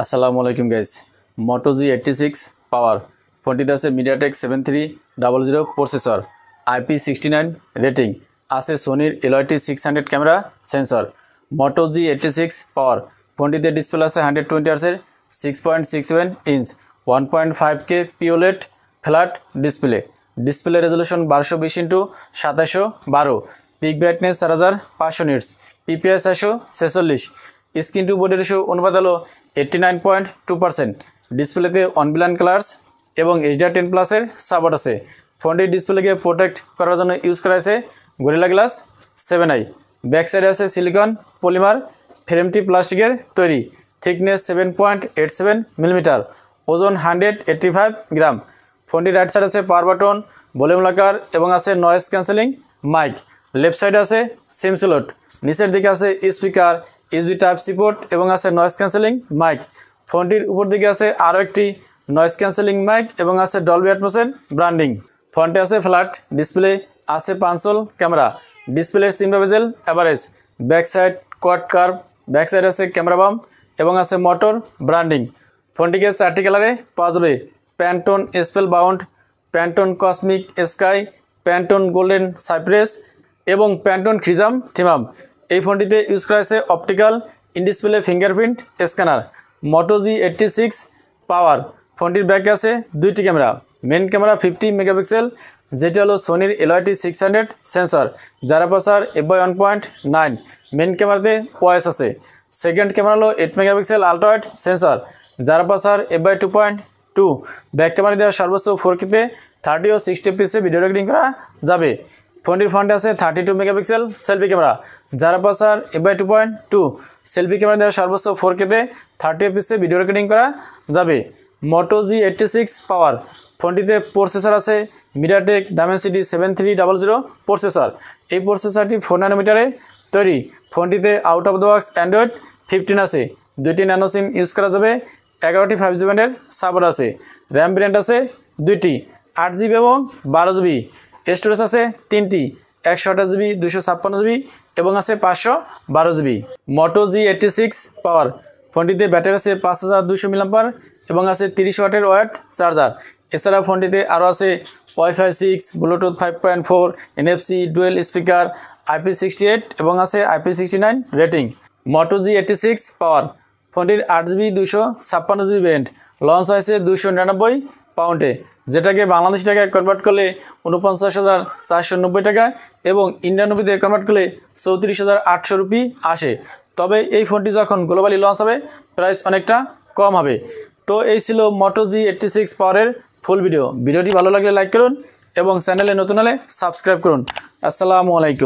আসসালামু আলাইকুম guys. Moto G86 power ফোনটিতে আছে MediaTek 7300 প্রসেসর, IP69 রেটিং, আছে সোনির LYT600 camera sensor. Moto G86 power ফোনটিতে ডিসপ্লে আছে 120 Hz 6.67 inch 1.5K POLED flat display resolution 1220x2712, peak brightness 4500 nits, PPI 446, screen to body ratio অনুপাত হলো 89.2%। ডিসপ্লেতে অনবিলান colours এবং HDR10 প্লাসের সাপোর্ট আছে। ফোনটির ডিসপ্লেকে প্রোটেক্ট করার জন্য ইউজ করা হয়েছে গরিলা গ্লাস 7i। ব্যাক সাইডে আছে সিলিকন পলিমার, ফ্রেমটি প্লাস্টিকের তৈরি, থিকনেস 7.87 মিলিমিটার, ওজন 185 গ্রাম। ফোনটির রাইট সাইড আছে পাওয়ার বাটন, ভলিউম লকার এবং আছে নয়েজ ক্যান্সেলিং মাইক। লেফট সাইডে আছে সিম স্লট, নিচের দিকে আছে speaker, USB type C port এবং আছে নয়েজ ক্যান্সেলিং মাইক। ফোনটির উপর দিকে আছে আরও একটি নয়েজ ক্যান্সেলিং মাইক এবং আছে ডলবি অ্যাটমসের ব্র্যান্ডিং। ফোনটি আছে ফ্ল্যাট ডিসপ্লে, আছে পাঁচল ক্যামেরা, ডিসপ্লের silver bezel average, back side quad curve, back side আছে ক্যামেরা বাম এবং আছে মোটর ব্র্যান্ডিং। ফোনটিকে 4টি কালারে পাওয়া যাবে: প্যান্টন spell bound, প্যান্টন cosmic sky, প্যান্টন golden cypress এবং প্যান্টন ক্রিজাম থিমাম। এই ফোনটিতে ইউজ করা হয়েছে optical in display fingerprint scanner. Moto G86 পাওয়ার ফোনটির ব্যাকে আছে দুইটি ক্যামেরা। মেন ক্যামেরা 50 মেগাপিক্সেল, যেটি হলো সোনির LYT600 সেন্সর, যার আপারচার f/1.9। মেন ক্যামেরাতে ওএস আছে। সেকেন্ড ক্যামেরা হলো 8 মেগাপিক্সেল আলট্রা ওয়াইড সেন্সর, যার আপারচার f/2.2। ব্যাক ক্যামেরা দেওয়া সর্বোচ্চ 4K 30 ও 60 fps ভিডিও রেকর্ডিং করা যাবে। ফোনটির ফ্রন্টে আছে 32 মেগাপিক্সেল সেলফি ক্যামেরা, যার আপারচার f/2.2। সেলফি ক্যামেরা দেওয়া সর্বোচ্চ 4K 30 fps ভিডিও রেকর্ডিং করা যাবে। Moto G86 পাওয়ার ফোনটিতে প্রসেসর আছে MediaTek Dimensity 7300 প্রসেসর। এই প্রসেসরটি 4 ন্যানোমিটারে তৈরি। ফোনটিতে out of the box Android 15 আছে, 2টি ন্যানো সিম ইউজ করা যাবে, 11টি 5G ব্যান্ডের সাপোর্ট আছে। র্যাম ভেরিয়েন্ট আছে 2টি, 8GB এবং 12GB। স্টোরেজ আছে 3টি, 128GB, 256GB এবং আছে 512GB। Moto G86 পাওয়ার ফোনটিতে ব্যাটারি আছে 5200 mAh এবং আছে 30 ওয়াটের ওয়্যার চার্জার। এছাড়া ফোনটিতে আরও আছে Wi-Fi 6, Bluetooth 5.4, NFC, dual speaker, IP68 এবং আছে IP69 রেটিং। Moto G86 পাওয়ার ফোনটির 8GB 256GB ভেরিয়েন্ট লঞ্চ হয়েছে 299 পাউন্ডে, যেটাকে বাংলাদেশি টাকায় কনভার্ট করলে 49,490 টাকা এবং ইন্ডিয়ান রুপিতে কনভার্ট করলে 34,800 রুপি আসে। তবে এই ফোনটি যখন গ্লোবালি লঞ্চ হবে প্রাইস অনেকটা কম হবে। তো এই ছিল Moto G86 পাওয়ারের ফুল ভিডিওটি ভালো লাগলে লাইক করুন এবং চ্যানেলে নতুন হলে সাবস্ক্রাইব করুন। আসসালামু আলাইকুম।